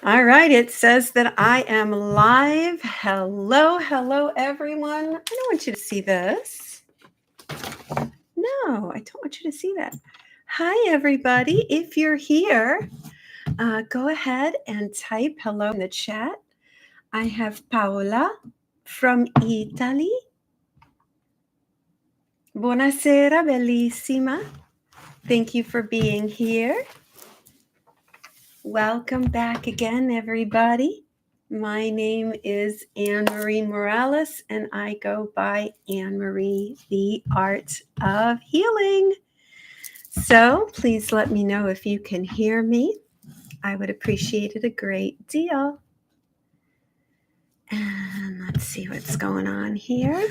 All right, it says that I am live. Hello, hello, everyone. I don't want you to see this. No, I don't want you to see that. Hi, everybody. If you're here, go ahead and type hello in the chat. I have Paola from Italy. Buonasera, bellissima. Thank you for being here. Welcome back again, everybody. My name is Anne-Marie Morales, and I go by Anne-Marie, the Art of Healing. So please let me know if you can hear me. I would appreciate it a great deal. And let's see what's going on here.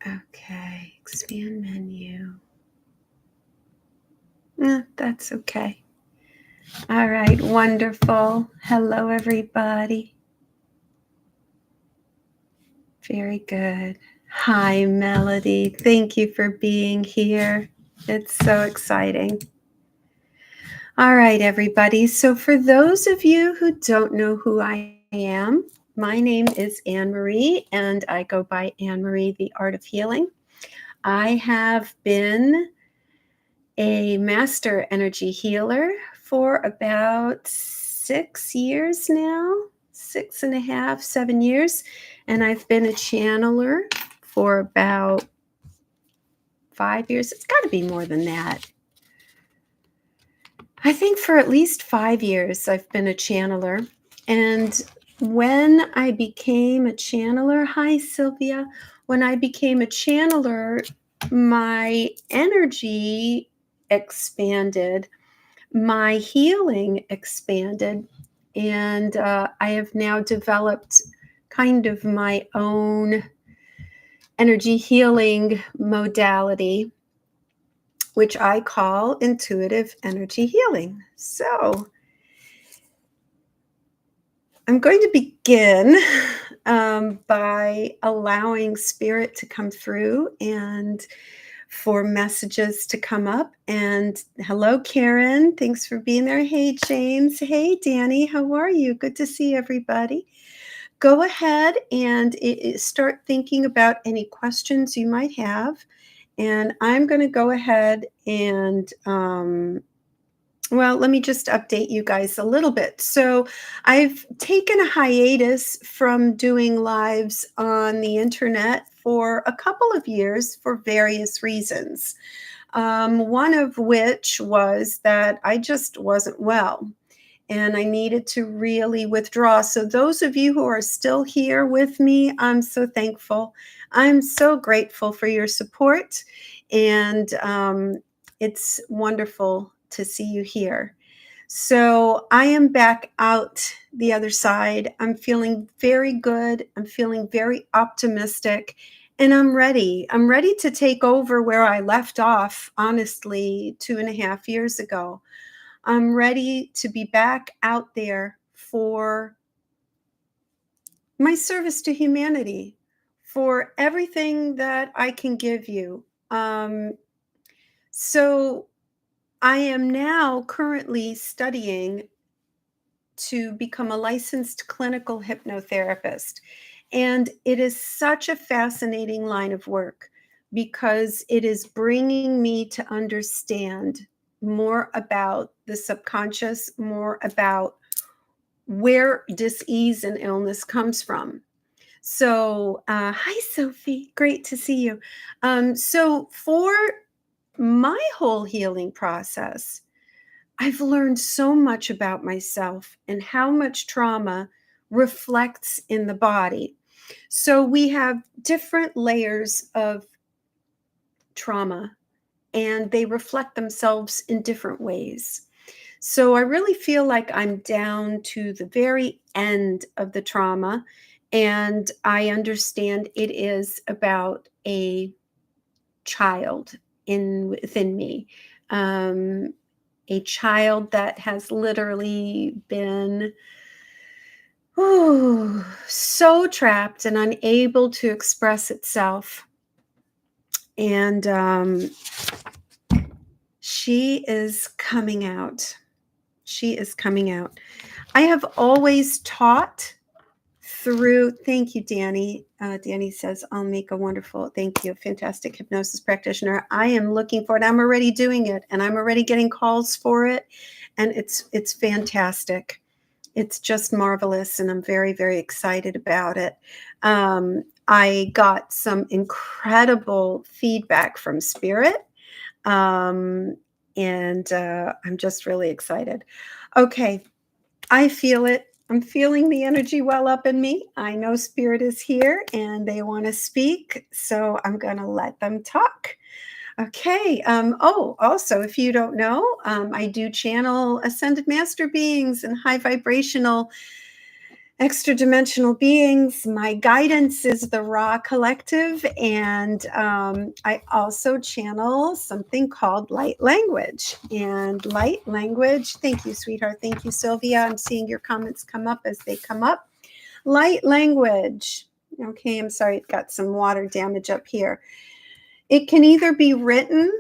Okay, expand menu. That's okay. All right, wonderful. Hello, everybody. Very good. Hi, Melody. Thank you for being here. It's so exciting. All right, everybody. So for those of you who don't know who I am, my name is Anne-Marie, and I go by Anne-Marie, the Art of Healing. I have been a master energy healer for about 6 years now, 6.5, 7 years. And I've been a channeler for about 5 years. It's got to be more than that. I think for at least 5 years, I've been a channeler. And when I became a channeler, hi, Sylvia. When I became a channeler, my energy expanded, my healing expanded, and I have now developed kind of my own energy healing modality, which I call intuitive energy healing. So I'm going to begin by allowing spirit to come through and for messages to come up. And hello, Karen. Thanks for being there. Hey, James. Hey, Danny. How are you? Good to see everybody. Go ahead and start thinking about any questions you might have. And I'm going to go ahead and well, let me just update you guys a little bit. So I've taken a hiatus from doing lives on the internet for a couple of years for various reasons. One of which was that I just wasn't well and I needed to really withdraw. So those of you who are still here with me, I'm so thankful. I'm so grateful for your support, and it's wonderful to see you here. So I am back out the other side. I'm feeling very good. I'm feeling very optimistic, and I'm ready. I'm ready to take over where I left off, honestly, 2.5 years ago. I'm ready to be back out there for my service to humanity, for everything that I can give you. So I am now currently studying to become a licensed clinical hypnotherapist. And it is such a fascinating line of work because it is bringing me to understand more about the subconscious, more about where disease and illness comes from. So, hi, Sophie. Great to see you. So, for my whole healing process, I've learned so much about myself and how much trauma reflects in the body. So, we have different layers of trauma, and they reflect themselves in different ways. So I really feel like I'm down to the very end of the trauma, and I understand it is about a child within me, um, a child that has literally been so trapped and unable to express itself. And she is coming out. She is coming out. I have always taught through, thank you, Danny. Danny says, I'll make a wonderful, thank you, fantastic hypnosis practitioner. I am looking for it. I'm already doing it, and I'm already getting calls for it. And it's fantastic. It's just marvelous, and I'm very, very excited about it. I got some incredible feedback from Spirit, um, and I'm just really excited. Okay, I feel it. I'm feeling the energy well up in me. I know Spirit is here and they want to speak, so I'm going to let them talk. Okay. Also, if you don't know, I do channel ascended master beings and high vibrational extra dimensional beings. My guidance is the Raw Collective, and I also channel something called light language. And light language, thank you, sweetheart. Thank you, Sylvia. I'm seeing your comments come up as they come up. Light language. Okay, I'm sorry, it got some water damage up here. It can either be written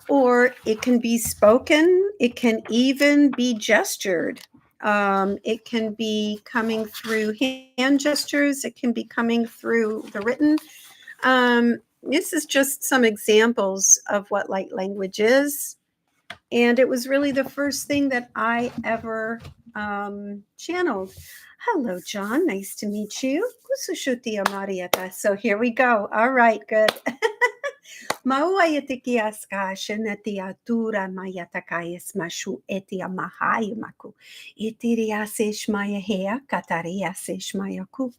or it can be spoken. It can even be gestured. It can be coming through hand gestures. It can be coming through the written. This is just some examples of what light language is. And it was really the first thing that I ever channeled. Hello, John. Nice to meet you. So here we go. All right, good. Mauayatikiaska shenetiatura mayatakayas mashu etia mahayamaku. Itiriasesh mayahea katariasesh mayaku.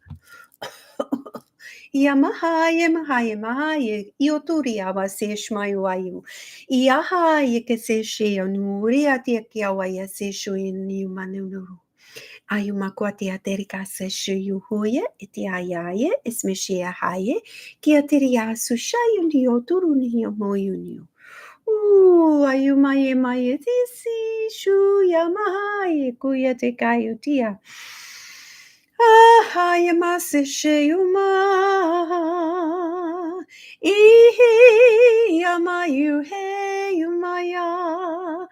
Yamahaye mahaye mahaye ioturiawasesh mayuayu. Iahaye keseshe onuriatiakiawayaseshu inumanuru. Ayumakwati aterika seshu huye etiayaye esmeshia haye kiatiria sushayu dioturu niyomoyunio. Ayumaye maye tisi shu yamahaye kuyatekayutia. Ahaye maseshe yuma. Ihi yamayu he yumaya.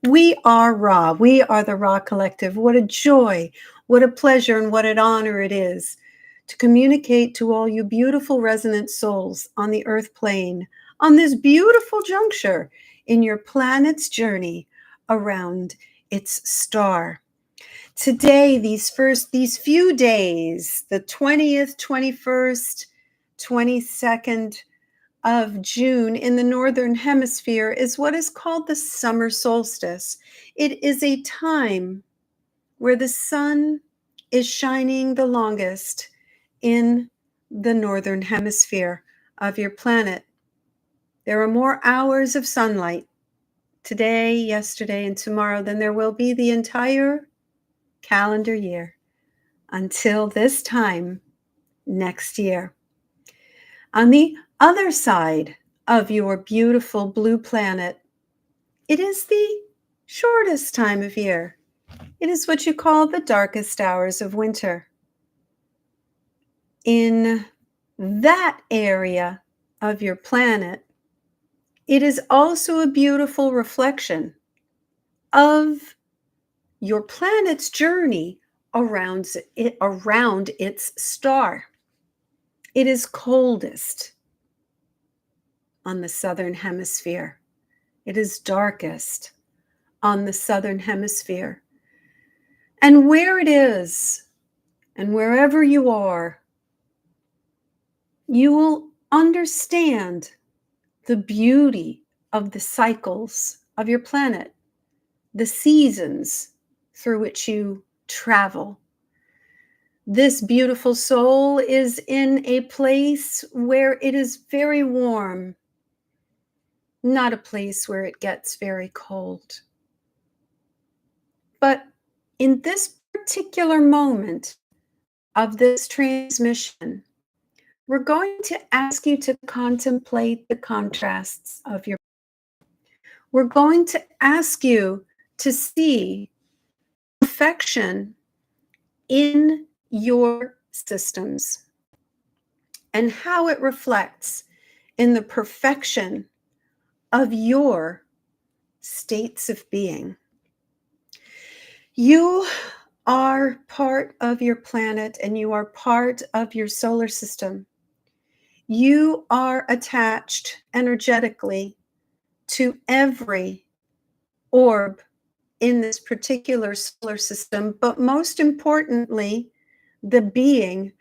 We are Ra. We are the Ra Collective. What a joy, what a pleasure, and what an honor it is to communicate to all you beautiful resonant souls on the earth plane on this beautiful juncture in your planet's journey around its star. Today, these few days, the 20th, 21st, 22nd of June in the Northern Hemisphere is what is called the summer solstice. It is a time where the sun is shining the longest in the Northern Hemisphere of your planet. There are more hours of sunlight today, yesterday, and tomorrow than there will be the entire calendar year until this time next year. On the other side of your beautiful blue planet, it is the shortest time of year. It is what you call the darkest hours of winter. In that area of your planet, it is also a beautiful reflection of your planet's journey around its star. It is coldest on the southern hemisphere. It is darkest on the southern hemisphere. And where it is, and wherever you are, you will understand the beauty of the cycles of your planet, the seasons through which you travel. This beautiful soul is in a place where it is very warm, not a place where it gets very cold. But in this particular moment of this transmission, we're going to ask you to contemplate the contrasts of your. We're going to ask you to see perfection in your systems and how it reflects in the perfection of your states of being. You are part of your planet and you are part of your solar system. You are attached energetically to every orb in this particular solar system, but most importantly, the being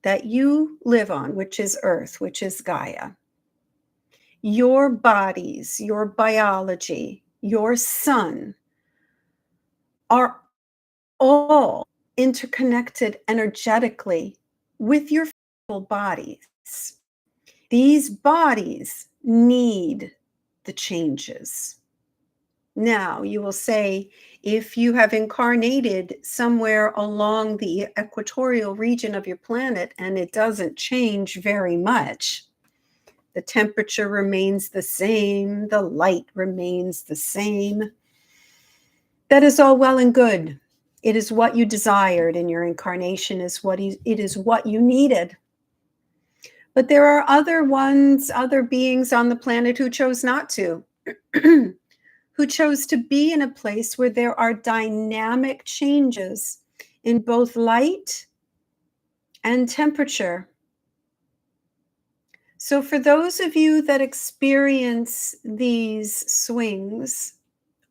that you live on, which is Earth, which is Gaia. Your bodies, your biology, your sun are all interconnected energetically with your physical bodies. These bodies need the changes. Now, you will say, if you have incarnated somewhere along the equatorial region of your planet and it doesn't change very much, the temperature remains the same, the light remains the same, that is all well and good. It is what you desired in your incarnation, it is what you needed. But there are other beings on the planet who chose not to, who chose to be in a place where there are dynamic changes in both light and temperature. So for those of you that experience these swings,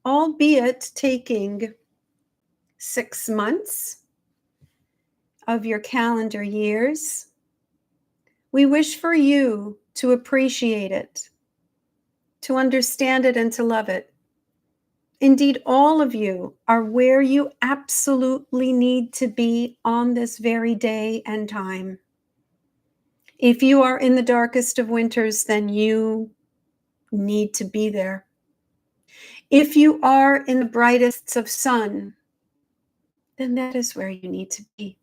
albeit taking 6 months of your calendar years, we wish for you to appreciate it, to understand it, and to love it. Indeed, all of you are where you absolutely need to be on this very day and time. If you are in the darkest of winters, then you need to be there. If you are in the brightest of sun, then that is where you need to be.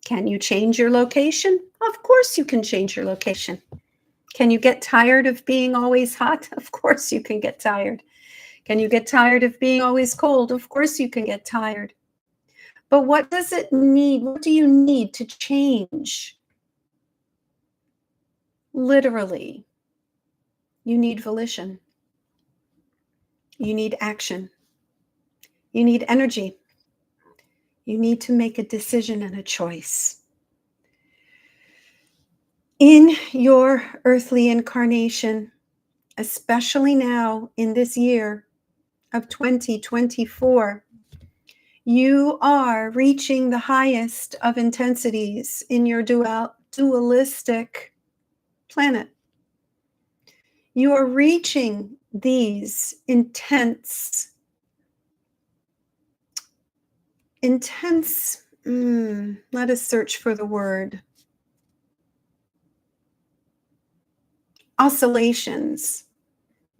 Can you change your location? Of course you can change your location. Can you get tired of being always hot? Of course you can get tired. Can you get tired of being always cold? Of course you can get tired. But what does it need? What do you need to change? Literally, you need volition. You need action. You need energy. You need to make a decision and a choice. In your earthly incarnation, especially now in this year of 2024, you are reaching the highest of intensities in your dualistic planet. You are reaching these intense, let us search for the word, oscillations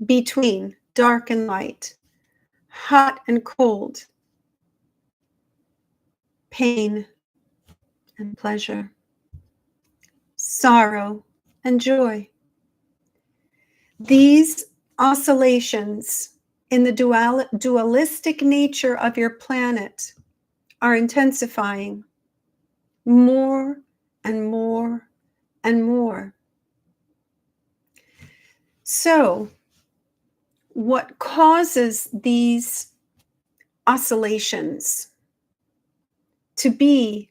between dark and light, hot and cold, pain and pleasure, sorrow and joy. These oscillations in the dualistic nature of your planet are intensifying more and more and more. So, what causes these oscillations to be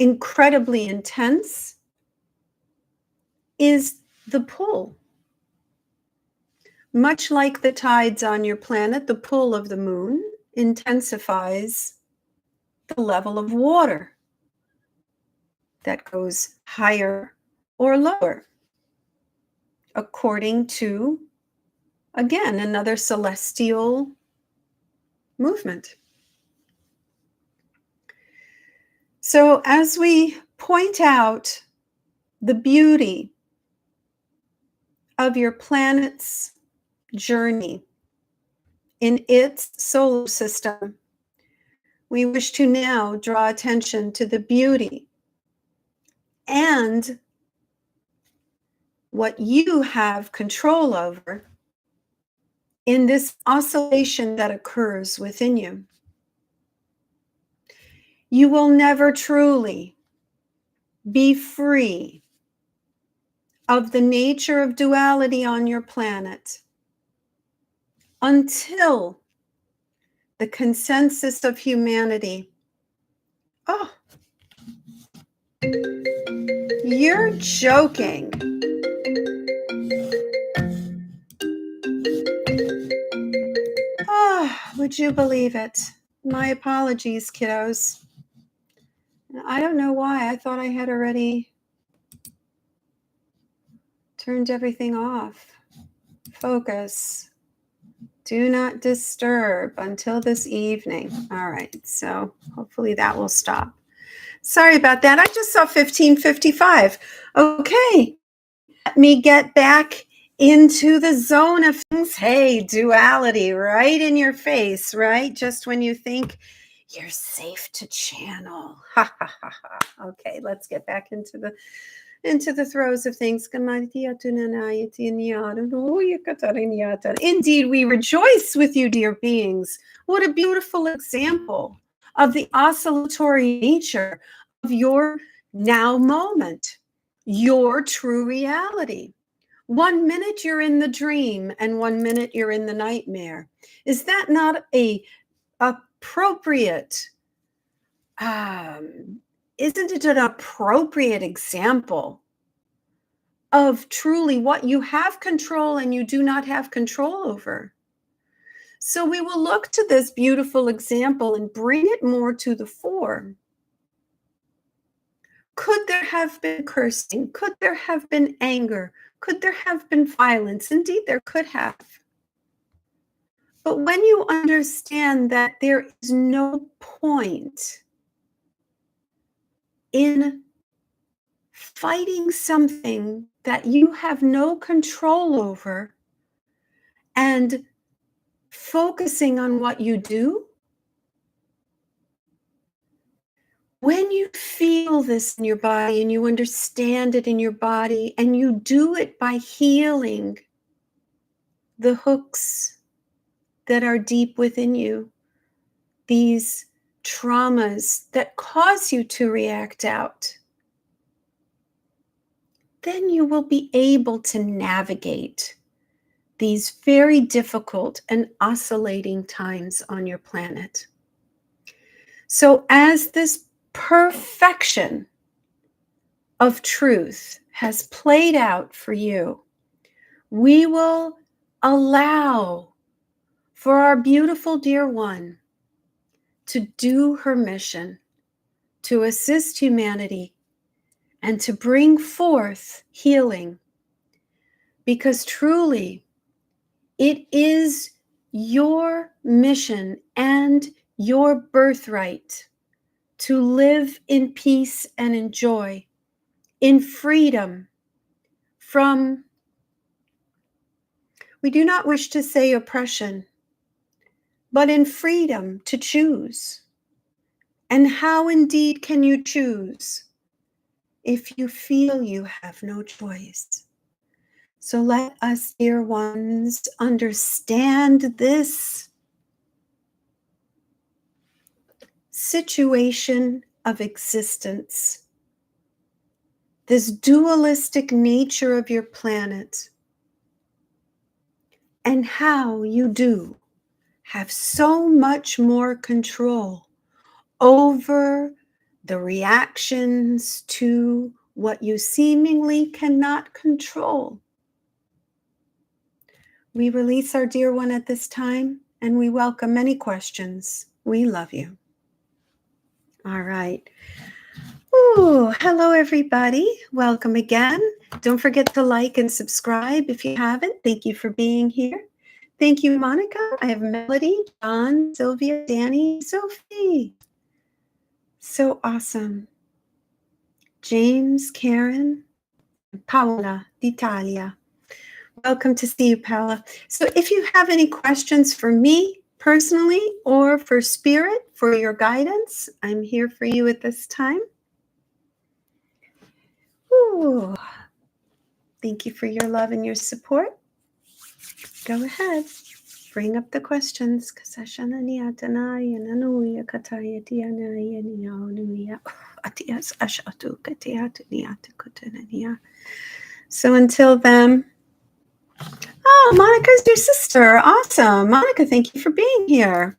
incredibly intense is the pull. Much like the tides on your planet, the pull of the moon intensifies the level of water that goes higher or lower. according to, again, another celestial movement. So as we point out the beauty of your planet's journey in its solar system, we wish to now draw attention to the beauty and what you have control over in this oscillation that occurs within you. You will never truly be free of the nature of duality on your planet until the consensus of humanity. Oh, you're joking. Oh, would you believe it? My apologies, kiddos. I don't know why. I thought I had already turned everything off. Focus. Do not disturb until this evening. All right, so hopefully that will stop. Sorry about that. I just saw 15:55. Okay, let me get back into the zone of things. Hey, duality right in your face, right? Just when you think you're safe to channel. Ha ha ha ha. Okay, let's get back into the throes of things. Indeed, we rejoice with you, dear beings. What a beautiful example of the oscillatory nature of your now moment, your true reality. 1 minute you're in the dream and 1 minute you're in the nightmare. Is that not a appropriate isn't it an appropriate example of truly what you have control and you do not have control over? So we will look to this beautiful example and bring it more to the fore. Could there have been cursing? Could there have been anger? Could there have been violence? Indeed, there could have. But when you understand that there is no point in fighting something that you have no control over and focusing on what you do, when you feel this in your body and you understand it in your body and you do it by healing the hooks that are deep within you, these traumas that cause you to react out, then you will be able to navigate these very difficult and oscillating times on your planet. So as this perfection of truth has played out for you, we will allow for our beautiful dear one to do her mission, to assist humanity, and to bring forth healing. Because truly, it is your mission and your birthright to live in peace and in joy, in freedom from, we do not wish to say oppression, but in freedom to choose. And how indeed can you choose if you feel you have no choice? So let us, dear ones, understand this situation of existence, this dualistic nature of your planet, and how you do have so much more control over the reactions to what you seemingly cannot control. We release our dear one at this time, and we welcome any questions. We love you. All right. Ooh, hello everybody. Welcome again. Don't forget to like and subscribe if you haven't. Thank you for being here. Thank you, Monica. I have Melody, John, Sylvia, Danny, Sophie. So awesome. James, Karen, Paola, d'Italia. Welcome to see you, Paola. So if you have any questions for me personally or for Spirit, for your guidance, I'm here for you at this time. Ooh. Thank you for your love and your support. Go ahead. Bring up the questions. So until then, oh, Monica's your sister. Awesome. Monica, thank you for being here.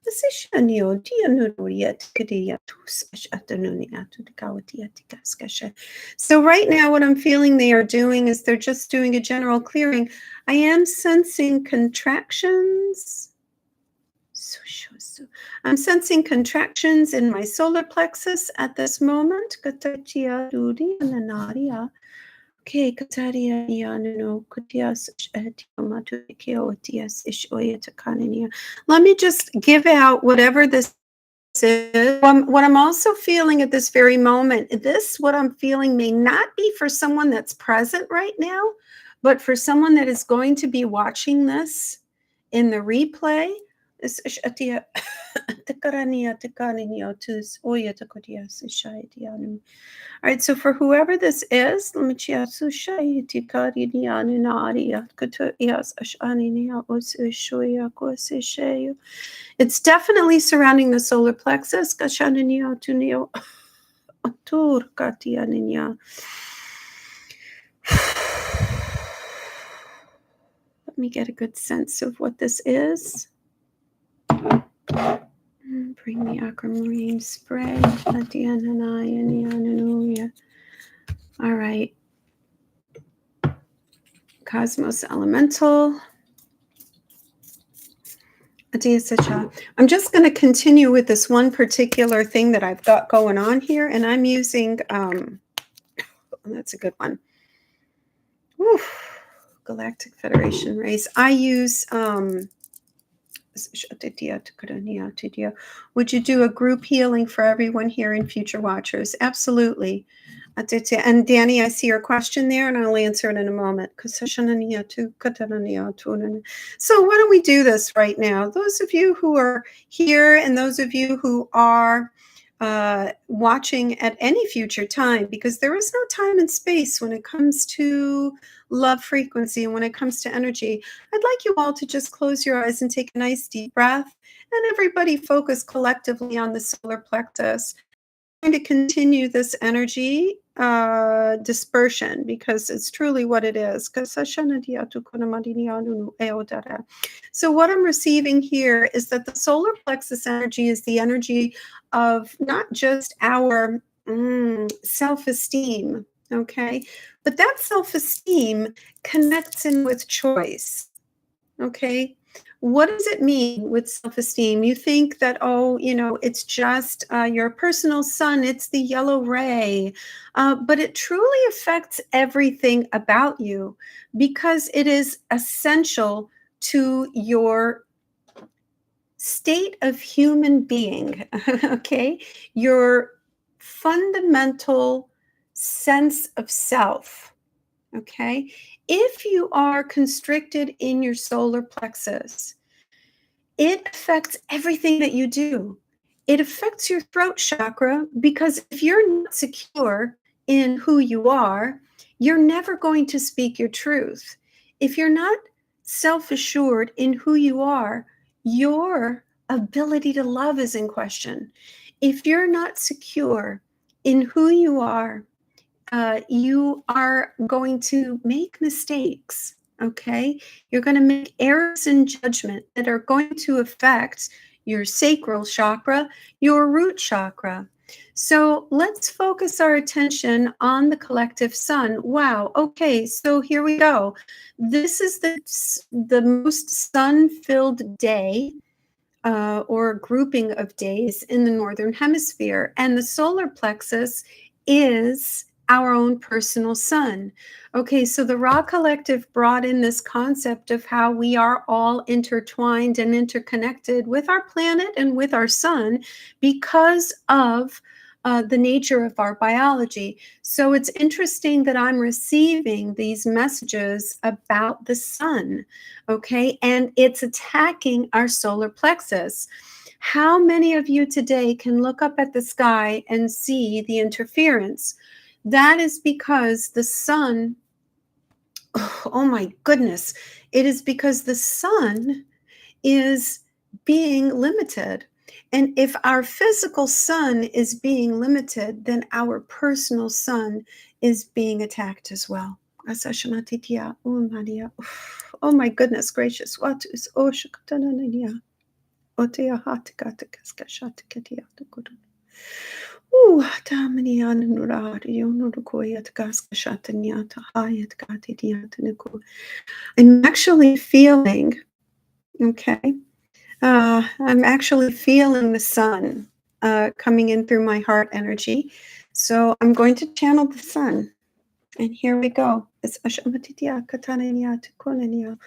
So right now what I'm feeling they are doing is they're just doing a general clearing. I am sensing contractions. I'm sensing contractions in my solar plexus at this moment. Okay, Kataria Yanuno Kutias Let me just give out whatever this is. What I'm also feeling at this very moment, what I'm feeling may not be for someone that's present right now, but for someone that is going to be watching this in the replay. All right, so for whoever this is, it's definitely surrounding the solar plexus. Let me get a good sense of what this is. Bring the aquamarine spray. All right. Cosmos Elemental. I'm just going to continue with this one particular thing that I've got going on here, and I'm using, that's a good one. Oof. Galactic Federation race. I use, would you do a group healing for everyone here in Future Watchers? Absolutely. And Danny, I see your question there, and I'll answer it in a moment. So why don't we do this right now? Those of you who are here and those of you who are watching at any future time, because there is no time and space when it comes to love frequency and when it comes to energy, I'd like you all to just close your eyes and take a nice deep breath, and everybody focus collectively on the solar plexus. I'm going to continue this energy dispersion because it's truly what it is. So what I'm receiving here is that the solar plexus energy is the energy of not just our self-esteem, okay? But that self-esteem connects in with choice, okay? What does it mean with self-esteem? You think that, it's just your personal sun, it's the yellow ray, but it truly affects everything about you because it is essential to your state of human being, okay? Your fundamental sense of self, okay? If you are constricted in your solar plexus, it affects everything that you do. It affects your throat chakra because if you're not secure in who you are, you're never going to speak your truth. If you're not self-assured in who you are, your ability to love is in question. If you're not secure in who you are going to make mistakes, okay? You're going to make errors in judgment that are going to affect your sacral chakra, your root chakra. So let's focus our attention on the collective sun. Wow, okay, so here we go. This is the most sun-filled day or grouping of days in the Northern Hemisphere. And the solar plexus is our own personal sun. Okay, so the Ra Collective brought in this concept of how we are all intertwined and interconnected with our planet and with our sun because of the nature of our biology. So it's interesting that I'm receiving these messages about the sun, okay, and it's attacking our solar plexus. How many of you today can look up at the sky and see the interference? That is because the sun, oh my goodness, it is because the sun is being limited. And if our physical sun is being limited, then our personal sun is being attacked as well. Oh my goodness gracious. What is I'm actually feeling, okay, I'm actually feeling the sun coming in through my heart energy. So I'm going to channel the sun. And here we go. It's Ashamatitia Katanania Tukonania.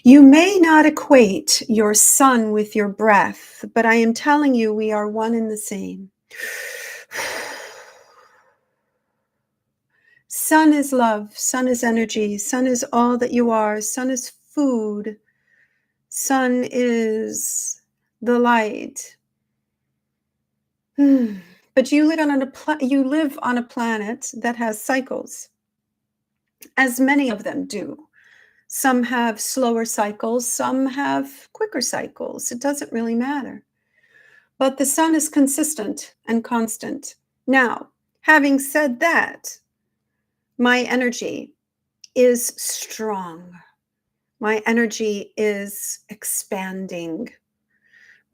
You may not equate your sun with your breath, but I am telling you, we are one and the same. Sun is love, sun is energy, sun is all that you are, sun is food, sun is the light. But you live on a planet that has cycles, as many of them do. Some have slower cycles, some have quicker cycles. It doesn't really matter. But the sun is consistent and constant. Now, having said that, my energy is strong. My energy is expanding.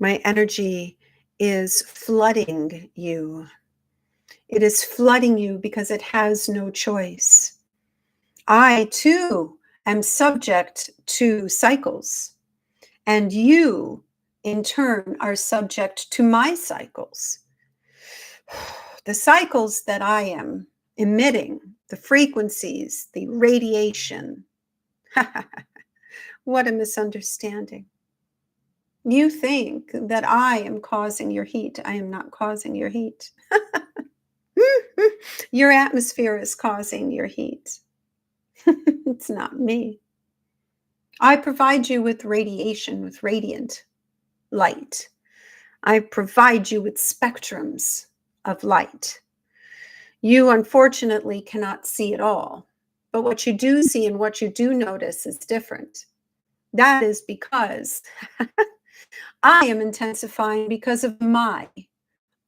My energy is flooding you. It is flooding you because it has no choice. I, too, am subject to cycles. And you, in turn, are subject to my cycles. The cycles that I am emitting, the frequencies, the radiation. What a misunderstanding. You think that I am causing your heat. I am not causing your heat. Your atmosphere is causing your heat. It's not me. I provide you with radiation, with radiant light. I provide you with spectrums of light. You, unfortunately, cannot see it all. But what you do see and what you do notice is different. That is because I am intensifying because of my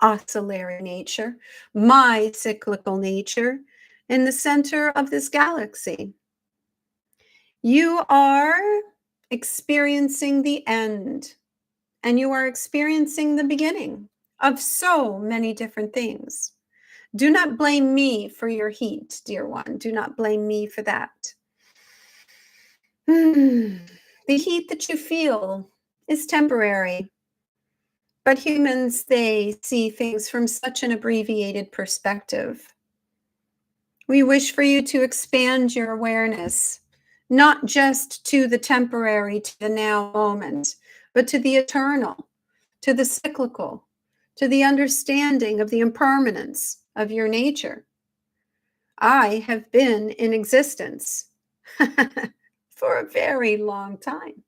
oscillatory nature, my cyclical nature in the center of this galaxy. You are experiencing the end, and you are experiencing the beginning of so many different things. Do not blame me for your heat, dear one. Do not blame me for that. The heat that you feel is temporary. But humans, they see things from such an abbreviated perspective. We wish for you to expand your awareness, not just to the temporary, to the now moment, but to the eternal, to the cyclical, to the understanding of the impermanence of your nature. I have been in existence for a very long time.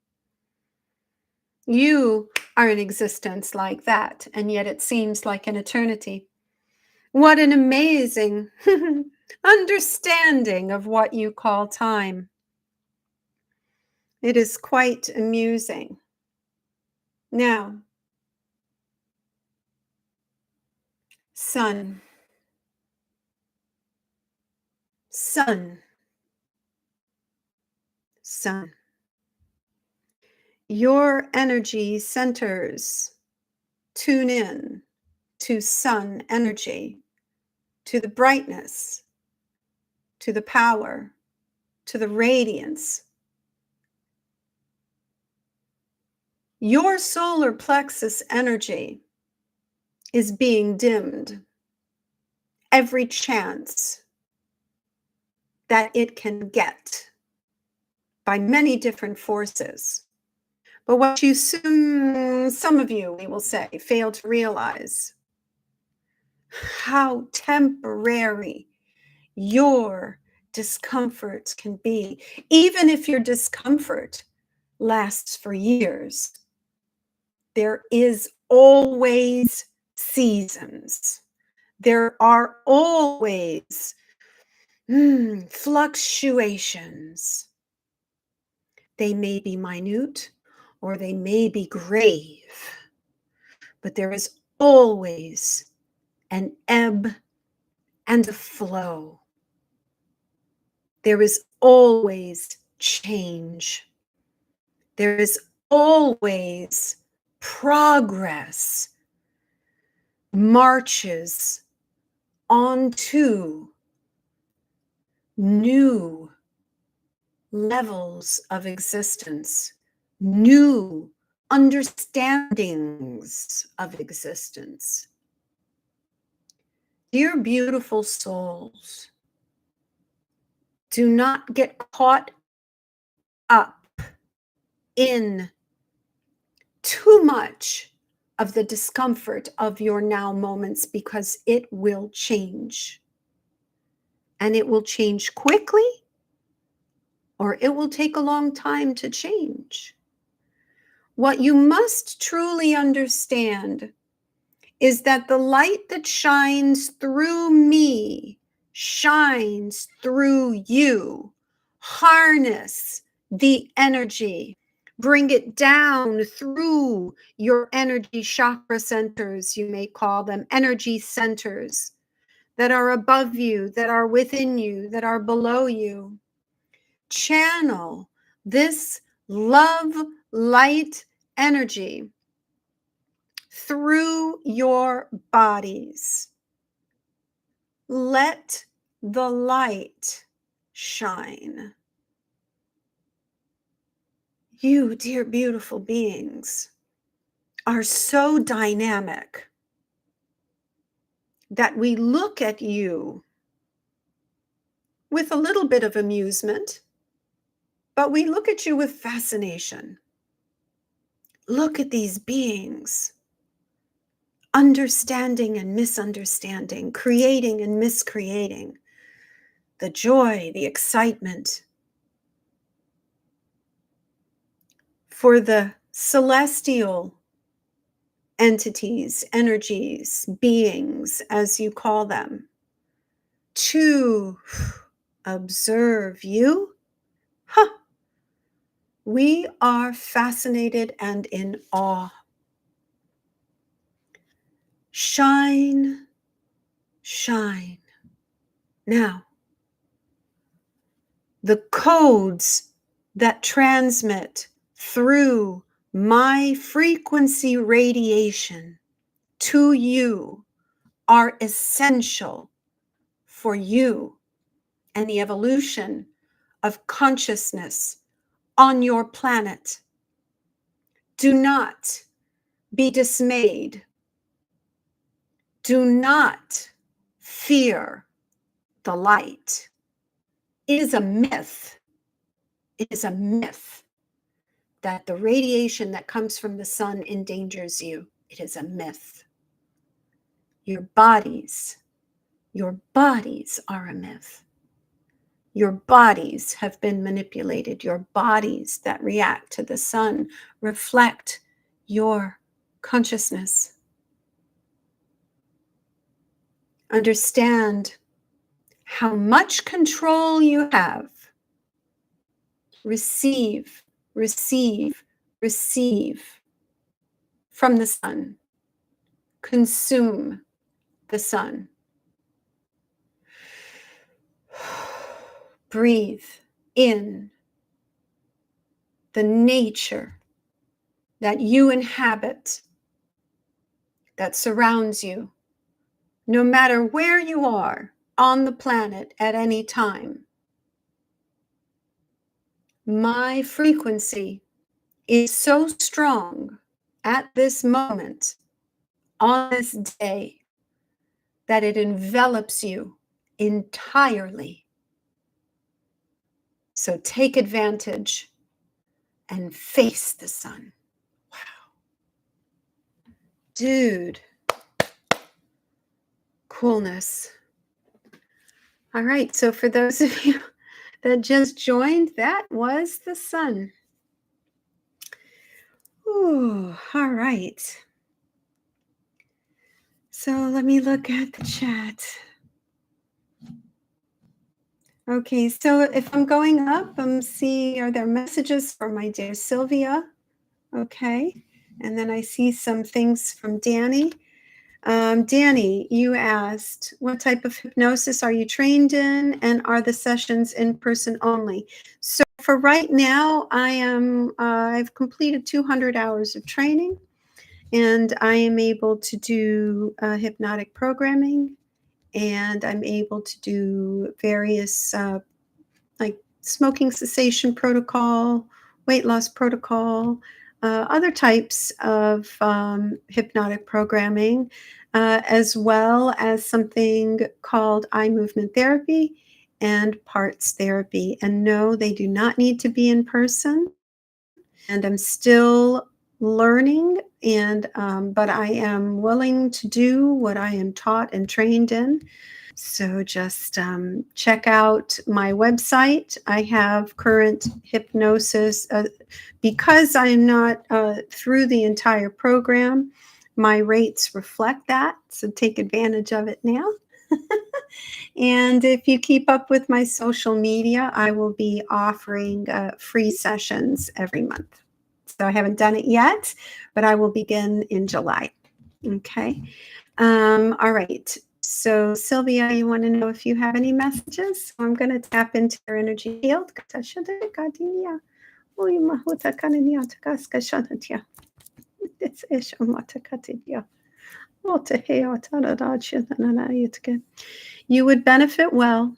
You are in existence like that, and yet it seems like an eternity. What an amazing understanding of what you call time. It is quite amusing. Now, sun, sun, sun. Your energy centers. Tune in to sun energy, to the brightness, to the power, to the radiance Your solar plexus energy is being dimmed every chance that it can get by many different forces. But what you some of you, we will say, fail to realize how temporary your discomfort can be. Even if your discomfort lasts for years, there is always seasons. There are always fluctuations. They may be minute or they may be grave, but there is always an ebb and a flow. There is always change. There is always progress, marches onto new levels of existence, new understandings of existence. Dear beautiful souls, do not get caught up in too much of the discomfort of your now moments, because it will change. And it will change quickly, or it will take a long time to change. What you must truly understand is that the light that shines through me shines through you. Harness the energy. Bring it down through your energy chakra centers, you may call them energy centers, that are above you, that are within you, that are below you. Channel this love light energy through your bodies. Let the light shine. You, dear beautiful beings, are so dynamic that we look at you with a little bit of amusement, but we look at you with fascination. Look at these beings, understanding and misunderstanding, creating and miscreating, the joy, the excitement. For the celestial entities, energies, beings, as you call them, to observe you, we are fascinated and in awe. Shine, shine. Now, the codes that transmit through my frequency radiation to you are essential for you and the evolution of consciousness on your planet. Do not be dismayed. Do not fear the light. It is a myth. It is a myth that the radiation that comes from the sun endangers you. It is a myth. Your bodies are a myth. Your bodies have been manipulated. Your bodies that react to the sun reflect your consciousness. Understand how much control you have. Receive, receive, receive from the sun. Consume the sun. Breathe in the nature that you inhabit, that surrounds you, no matter where you are on the planet at any time. My frequency is so strong at this moment, on this day, that it envelops you entirely. So take advantage and face the sun. Wow. Dude, coolness. All right, so for those of you that just joined, that was the sun. Ooh, all right. So let me look at the chat. Okay, so if I'm going up, I'm seeing, are there messages for my dear Sylvia? Okay, and then I see some things from Danny. Danny, you asked, what type of hypnosis are you trained in, and are the sessions in person only? So for right now, I've completed 200 hours of training, and I am able to do hypnotic programming, and I'm able to do various like smoking cessation protocol, weight loss protocol, other types of hypnotic programming, as well as something called eye movement therapy and parts therapy. And no, they do not need to be in person. And I'm still learning, and but I am willing to do what I am taught and trained in. So just check out my website. I have current hypnosis. Because I'm not through the entire program, my rates reflect that. So take advantage of it now. And if you keep up with my social media, I will be offering free sessions every month. So I haven't done it yet, but I will begin in July. Okay. All right. So Sylvia, you want to know if you have any messages? I'm going to tap into your energy field. You would benefit well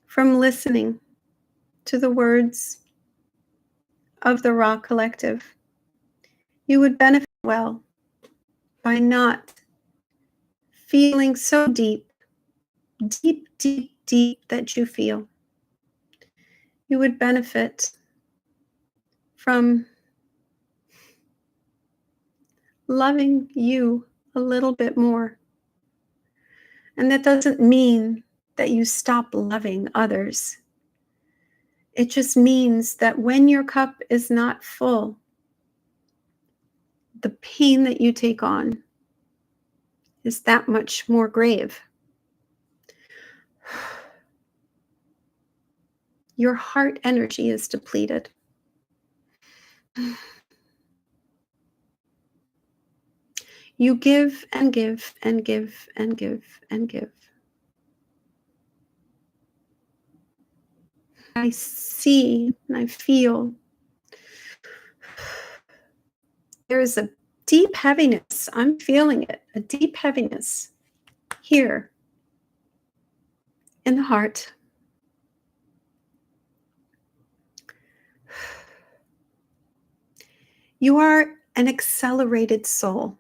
from listening to the words of the Raw Collective. You would benefit well by not feeling so deep, deep, deep, deep that you feel. You would benefit from loving you a little bit more. And that doesn't mean that you stop loving others. It just means that when your cup is not full, the pain that you take on is that much more grave. Your heart energy is depleted. You give and give and give and give and give. I see and I feel there is a deep heaviness. I'm feeling it, a deep heaviness here in the heart. You are an accelerated soul.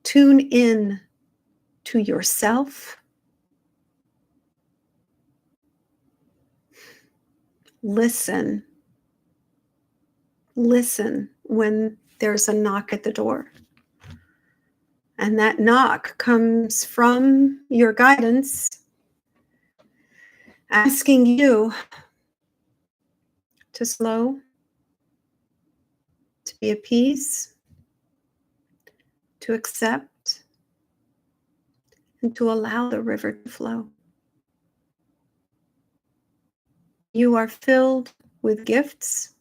Tune in to yourself. Listen. Listen when there's a knock at the door. And that knock comes from your guidance, asking you to slow, to be at peace, to accept, and to allow the river to flow. You are filled with gifts.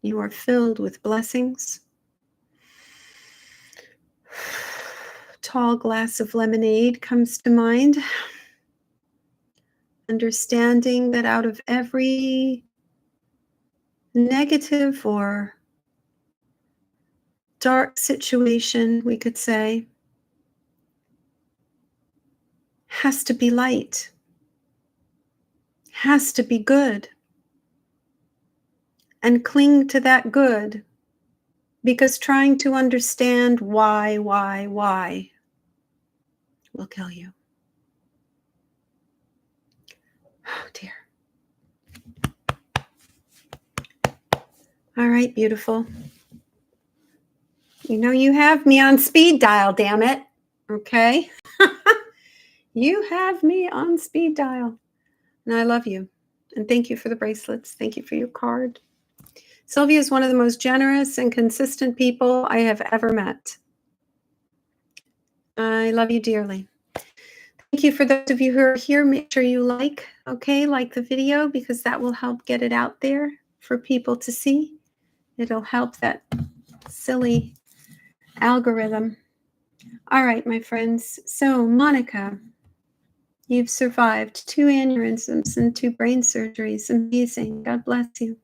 You are filled with blessings. Tall glass of lemonade comes to mind. Understanding that out of every negative or dark situation, we could say, has to be light, has to be good. and cling to that good, because trying to understand why will kill you. Oh, dear. All right, beautiful. You know you have me on speed dial, damn it. Okay? You have me on speed dial. And I love you. And thank you for the bracelets. Thank you for your card. Sylvia is one of the most generous and consistent people I have ever met. I love you dearly. Thank you for those of you who are here. Make sure you like the video, because that will help get it out there for people to see. It'll help that silly algorithm. All right, my friends. So, Monica, you've survived 2 aneurysms and 2 brain surgeries. Amazing. God bless you.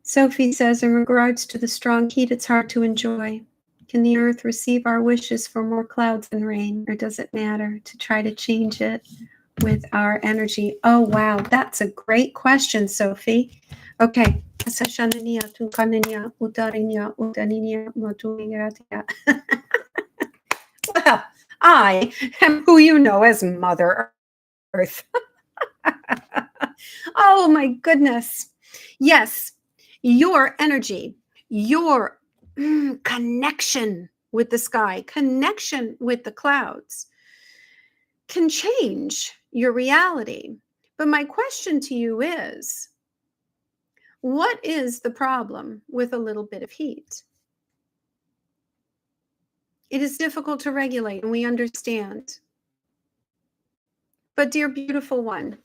Sophie says, in regards to the strong heat, it's hard to enjoy. Can the earth receive our wishes for more clouds and rain, or does it matter to try to change it with our energy? Oh, wow. That's a great question, Sophie. Okay. Well, I am who you know as Mother Earth. Oh, my goodness. Yes, your energy, your connection with the sky, connection with the clouds can change your reality. But my question to you is, what is the problem with a little bit of heat? It is difficult to regulate, and we understand. But dear beautiful one,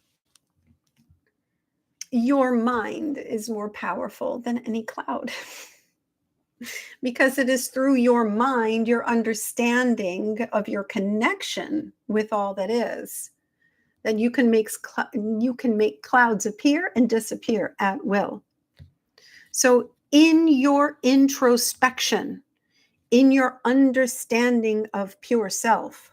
your mind is more powerful than any cloud. Because it is through your mind, your understanding of your connection with all that is, that you can make clouds appear and disappear at will. So in your introspection, in your understanding of pure self,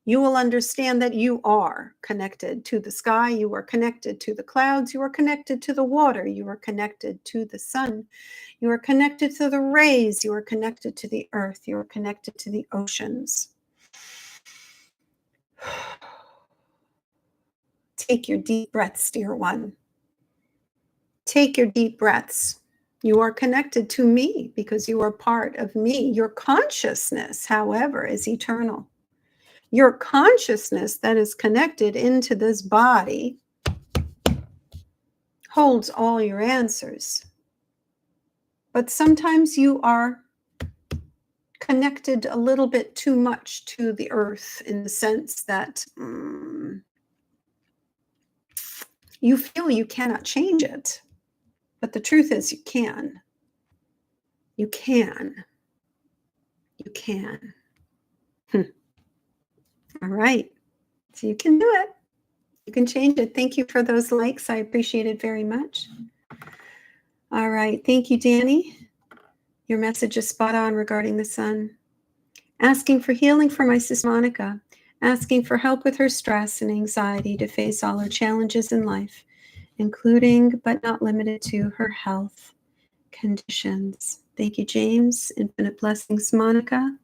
you will understand that you are connected to the sky, you are connected to the clouds, you are connected to the water, you are connected to the sun, you are connected to the rays, you are connected to the earth, you are connected to the oceans. Take your deep breaths, dear one. Take your deep breaths. You are connected to me because you are part of me. Your consciousness, however, is eternal. Your consciousness that is connected into this body holds all your answers. But sometimes you are connected a little bit too much to the earth, in the sense that you feel you cannot change it. But the truth is, you can. You can. You can. All right. So you can do it. You can change it. Thank you for those likes. I appreciate it very much. All right. Thank you, Danny. Your message is spot on regarding the sun. Asking for healing for my sister Monica. Asking for help with her stress and anxiety to face all her challenges in life, including but not limited to her health conditions. Thank you, James. Infinite blessings, Monica.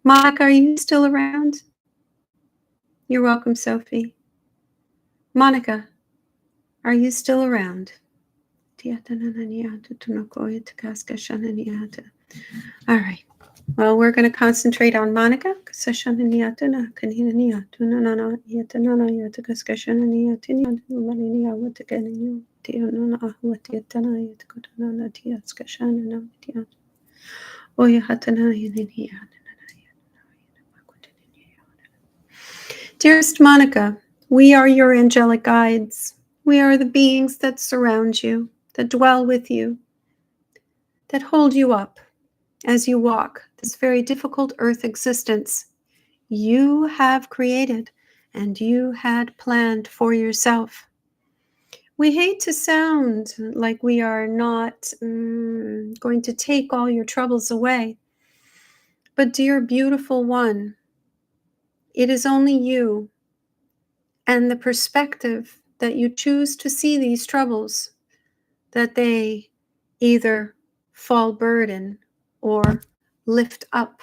Monica, are you still around? You're welcome, Sophie. Monica, are you still around? All right. Well, we're going to concentrate on Monica. Dearest Monica, we are your angelic guides. We are the beings that surround you, that dwell with you, that hold you up as you walk this very difficult earth existence you have created and you had planned for yourself. We hate to sound like we are not going to take all your troubles away. But dear beautiful one, it is only you and the perspective that you choose to see these troubles that they either fall burden or lift up.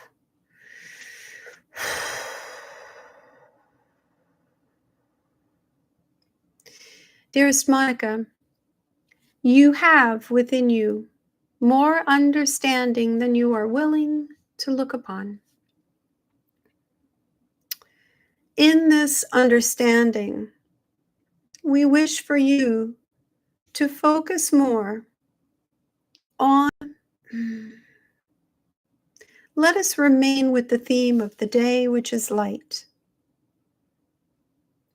Dearest Monica, you have within you more understanding than you are willing to look upon. In this understanding, we wish for you to focus more on. Let us remain with the theme of the day, which is light.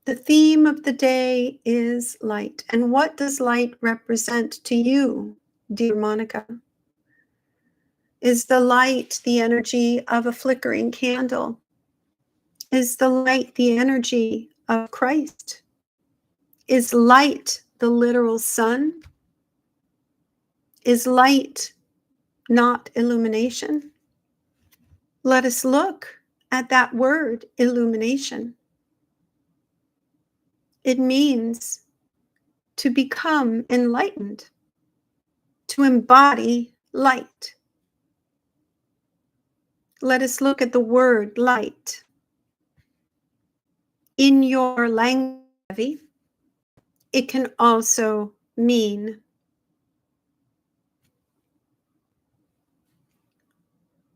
The theme of the day is light. And what does light represent to you, dear Monica? Is the light the energy of a flickering candle? Is the light the energy of Christ? Is light the literal sun? Is light not illumination? Let us look at that word, illumination. It means to become enlightened, to embody light. Let us look at the word light. In your language, it can also mean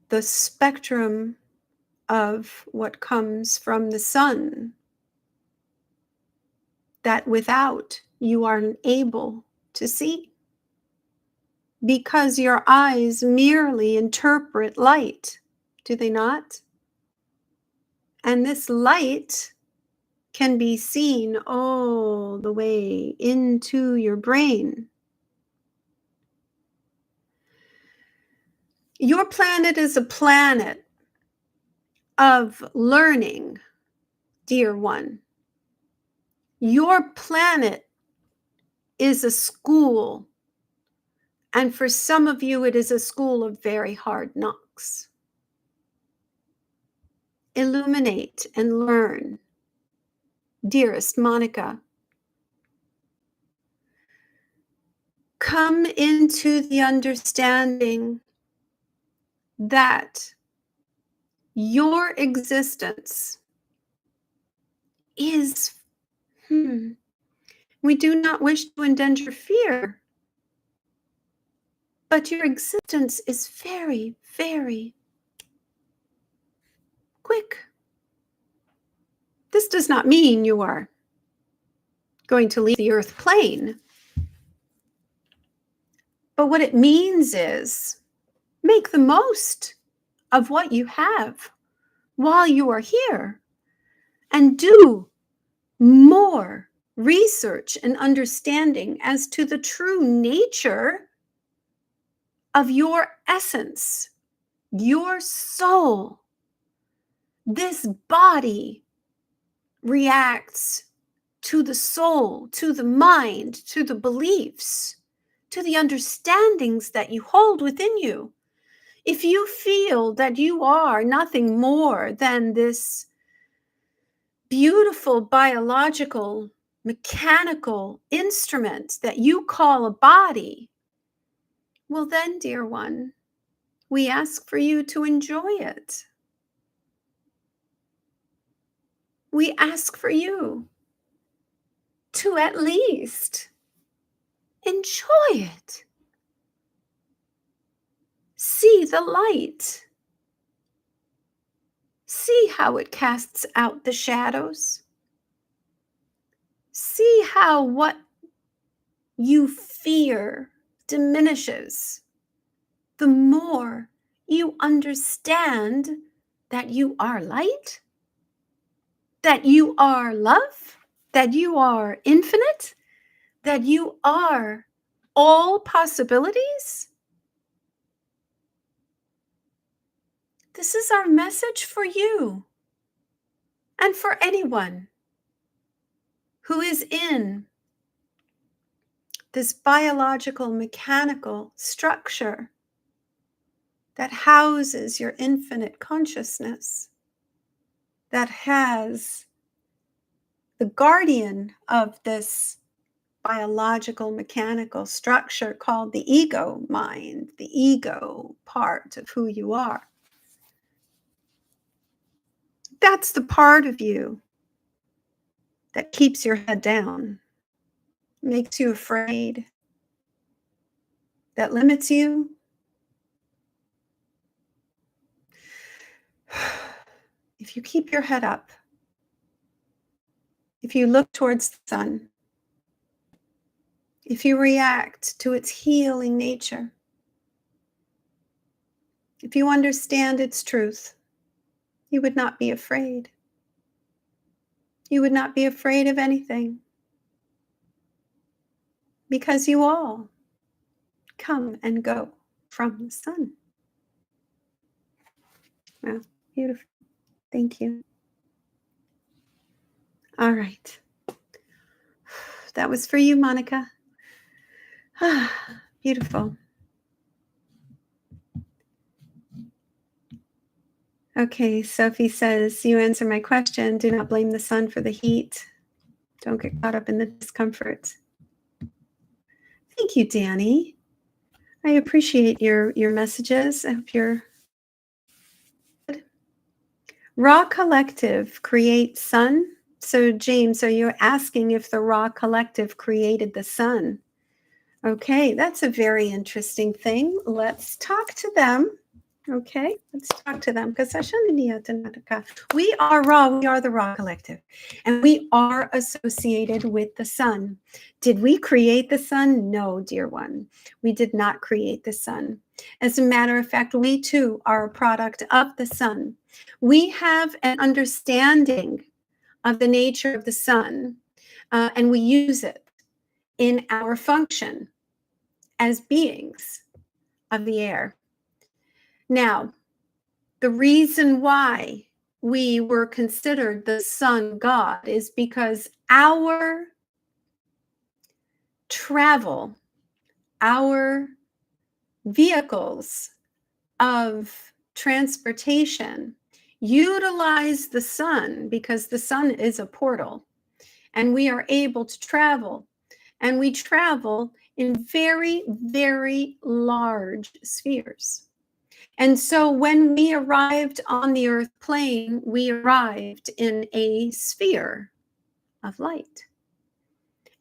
the spectrum of what comes from the sun, that without you are unable to see, because your eyes merely interpret light, do they not? And this light can be seen all the way into your brain. Your planet is a planet of learning, dear one. Your planet is a school, and for some of you, it is a school of very hard knocks. Illuminate and learn, dearest Monica. Come into the understanding that your existence is, we do not wish to endanger fear, but your existence is very, very quick. This does not mean you are going to leave the earth plane. But what it means is make the most of what you have while you are here and do more research and understanding as to the true nature of your essence, your soul. This body reacts to the soul, to the mind, to the beliefs, to the understandings that you hold within you. If you feel that you are nothing more than this beautiful biological, mechanical instrument that you call a body, well then, dear one, we ask for you to enjoy it. We ask for you to at least enjoy it. See the light. See how it casts out the shadows. See how what you fear diminishes the more you understand that you are light, that you are love, that you are infinite, that you are all possibilities. This is our message for you and for anyone who is in this biological, mechanical structure that houses your infinite consciousness, that has the guardian of this biological, mechanical structure called the ego mind, the ego part of who you are. That's the part of you that keeps your head down, makes you afraid, that limits you. If you keep your head up, if you look towards the sun, if you react to its healing nature, if you understand its truth, you would not be afraid. You would not be afraid of anything, because you all come and go from the sun. Wow, beautiful. Thank you. All right. That was for you, Monica. Beautiful. Okay, Sophie says, you answer my question. Do not blame the sun for the heat. Don't get caught up in the discomfort. Thank you, Danny. I appreciate your messages. I hope you're good. Raw collective creates sun. So, James, are you asking if the raw collective created the sun? Okay, that's a very interesting thing. Let's talk to them. Okay, let's talk to them. We are raw, we are the raw collective, and we are associated with the sun. Did we create the sun? No, dear one, we did not create the sun. As a matter of fact, we too are a product of the sun. We have an understanding of the nature of the sun, and we use it in our function as beings of the air. Now, the reason why we were considered the sun god is because our travel, our vehicles of transportation utilize the sun, because the sun is a portal, and we are able to travel. And we travel in very, very large spheres. And so when we arrived on the earth plane, we arrived in a sphere of light.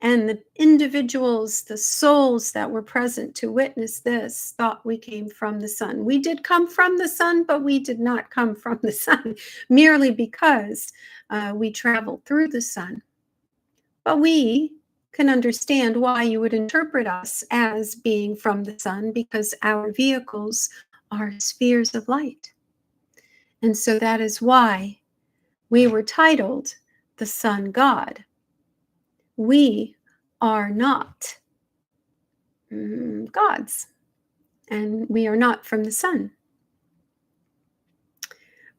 And the individuals, the souls that were present to witness this, thought we came from the sun. We did come from the sun, but we did not come from the sun merely because we traveled through the sun. But we can understand why you would interpret us as being from the sun, because our vehicles are spheres of light. And so that is why we were titled the sun god. We are not gods, and we are not from the sun.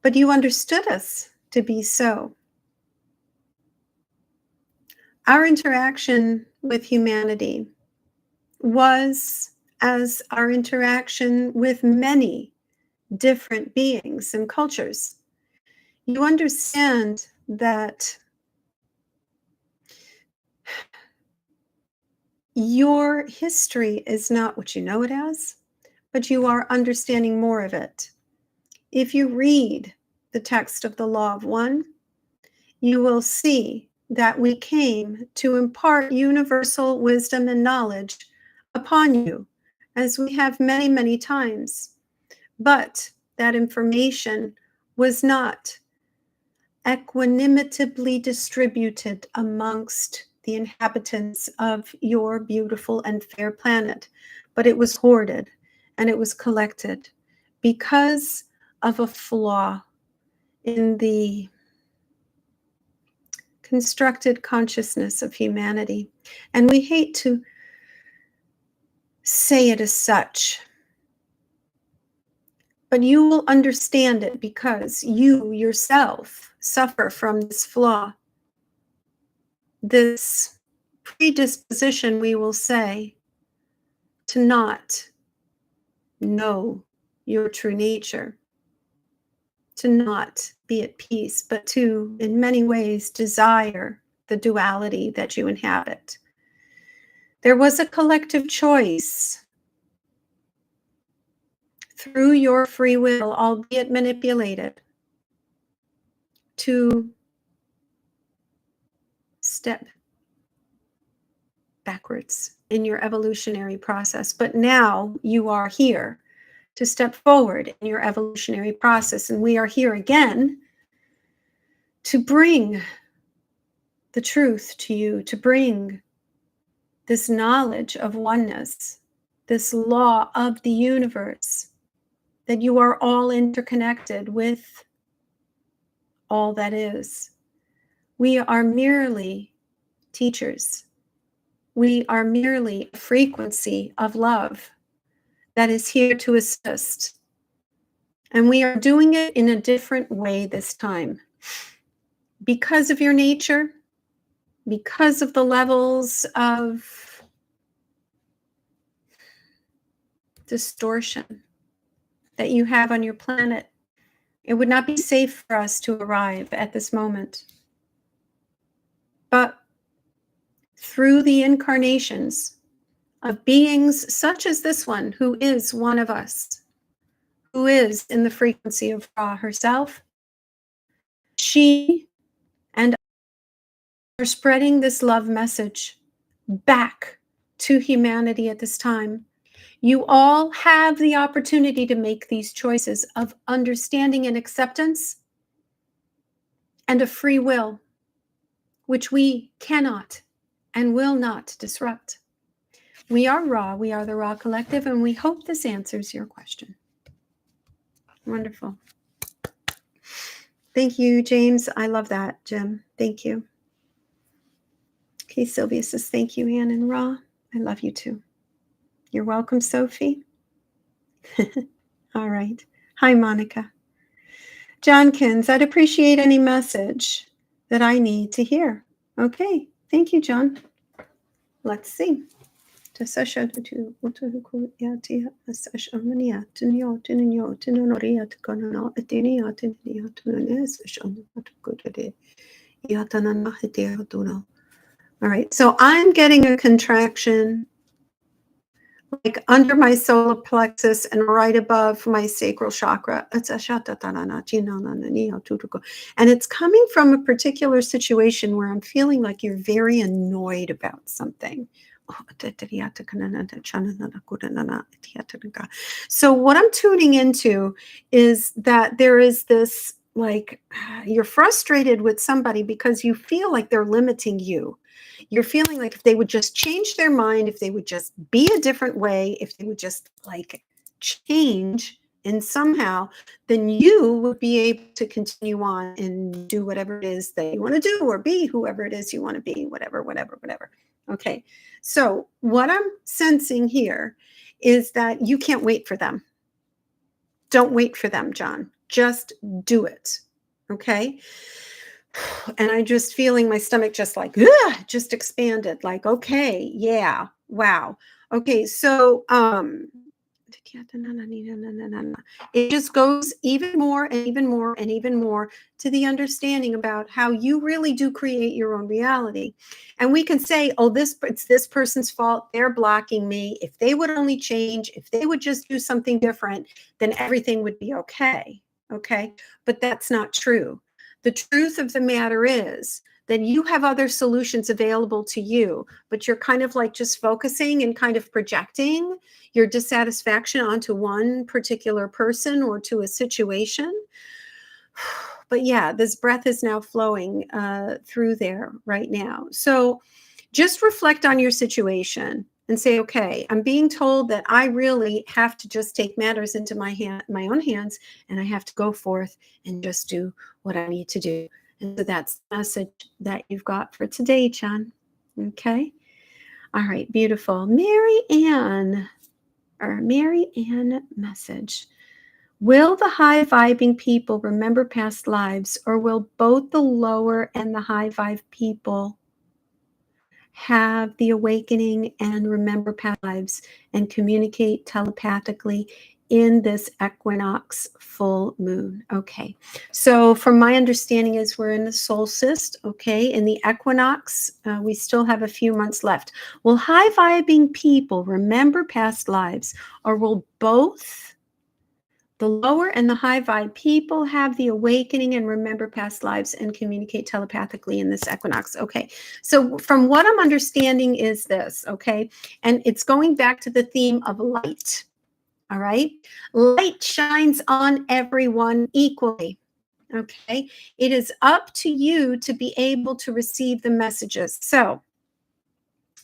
But you understood us to be so. Our interaction with humanity was as our interaction with many different beings and cultures. You understand that your history is not what you know it as, but you are understanding more of it. If you read the text of the Law of One, you will see that we came to impart universal wisdom and knowledge upon you, as we have many, many times. But that information was not equanimously distributed amongst the inhabitants of your beautiful and fair planet, but it was hoarded and it was collected because of a flaw in the constructed consciousness of humanity. And we hate to say it as such, but you will understand it because you yourself suffer from this flaw, this predisposition, we will say, to not know your true nature, to not be at peace, but to, in many ways, desire the duality that you inhabit. There was a collective choice through your free will, albeit manipulated, to step backwards in your evolutionary process. But now you are here to step forward in your evolutionary process. And we are here again to bring the truth to you, to bring this knowledge of oneness, this law of the universe, that you are all interconnected with all that is. We are merely teachers. We are merely a frequency of love that is here to assist. And we are doing it in a different way this time. Because of your nature, because of the levels of distortion that you have on your planet, it would not be safe for us to arrive at this moment. But through the incarnations of beings such as this one, who is one of us, who is in the frequency of Ra herself, she and are spreading this love message back to humanity at this time. You all have the opportunity to make these choices of understanding and acceptance and a free will, which we cannot and will not disrupt. We are Ra, we are the Ra Collective, and we hope this answers your question. Wonderful. Thank you, James. I love that, Jim. Thank you. Okay, Sylvia says, thank you, Ann and Ra. I love you too. You're welcome, Sophie. All right. Hi, Monica. Johnkins, I'd appreciate any message that I need to hear. Okay. Thank you, John. Let's see. All right, so I'm getting a contraction like under my solar plexus and right above my sacral chakra. And it's coming from a particular situation where I'm feeling like you're very annoyed about something. So what I'm tuning into is that there is this, like, you're frustrated with somebody because you feel like they're limiting you. You're feeling like if they would just change their mind, if they would just be a different way, if they would just like change and somehow, then you would be able to continue on and do whatever it is that you want to do, or be whoever it is you want to be, whatever. Okay. So what I'm sensing here is that you can't wait for them. Don't wait for them, John. Just do it. Okay. And I'm just feeling my stomach just like, just expanded. Like, okay, yeah, wow. Okay, so it just goes even more and even more and even more to the understanding about how you really do create your own reality. And we can say, oh, it's this person's fault. They're blocking me. If they would only change, if they would just do something different, then everything would be okay. Okay, but that's not true. The truth of the matter is that you have other solutions available to you, but you're kind of like just focusing and kind of projecting your dissatisfaction onto one particular person or to a situation. But yeah, this breath is now flowing through there right now. So just reflect on your situation and say, okay, I'm being told that I really have to just take matters into my own hands, and I have to go forth and just do what I need to do. And so that's the message that you've got for today, John. Okay. All right. Beautiful. Mary Ann message. Will the high vibing people remember past lives, or will both the lower and the high vibe people have the awakening and remember past lives and communicate telepathically in this equinox full moon. Okay. So from my understanding is we're in the solstice. Okay. In the equinox, we still have a few months left. Will high vibing people remember past lives, or will both the lower and the high vibe people have the awakening and remember past lives and communicate telepathically in this equinox? Okay. So from what I'm understanding is this, okay? And it's going back to the theme of light. All right. Light shines on everyone equally. Okay. It is up to you to be able to receive the messages. So,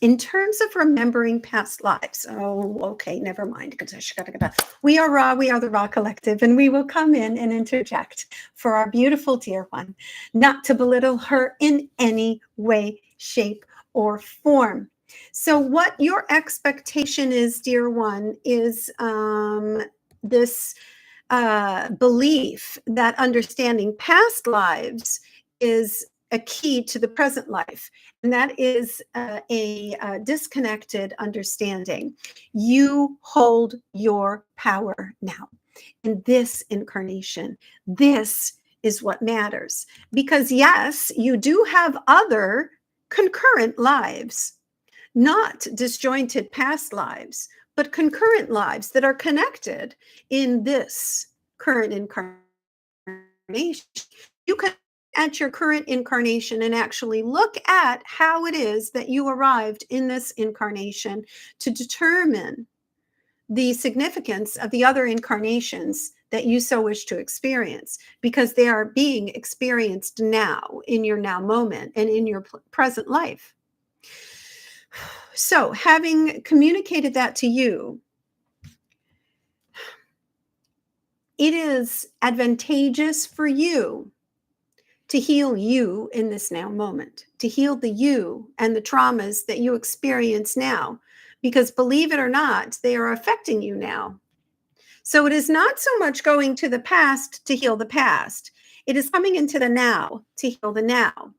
in terms of remembering past lives, oh, okay, never mind. We are Ra, we are the Ra Collective, and we will come in and interject for our beautiful dear one, not to belittle her in any way, shape, or form. So, what your expectation is, dear one, is this belief that understanding past lives is a key to the present life. And that is a disconnected understanding. You hold your power now in this incarnation. This is what matters. Because, yes, you do have other concurrent lives, not disjointed past lives, but concurrent lives that are connected in this current incarnation. You can at your current incarnation and actually look at how it is that you arrived in this incarnation to determine the significance of the other incarnations that you so wish to experience, because they are being experienced now in your now moment and in your present life. So, having communicated that to you, it is advantageous for you to heal you in this now moment, to heal the you and the traumas that you experience now, because believe it or not, they are affecting you now. So it is not so much going to the past to heal the past. It is coming into the now to heal the now.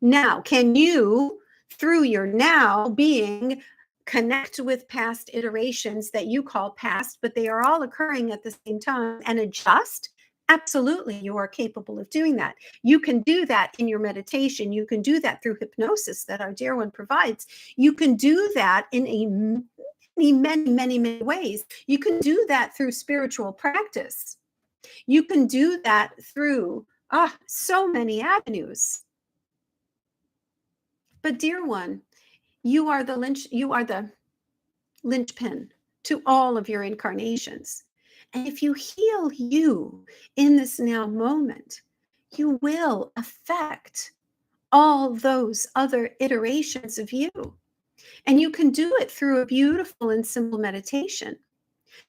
Now, can you, through your now being, connect with past iterations that you call past, but they are all occurring at the same time, and adjust? Absolutely, you are capable of doing that. You can do that in your meditation. You can do that through hypnosis that our dear one provides. You can do that in many ways. You can do that through spiritual practice. You can do that through so many avenues. But dear one, you are the linchpin to all of your incarnations. And if you heal you in this now moment, you will affect all those other iterations of you. And you can do it through a beautiful and simple meditation,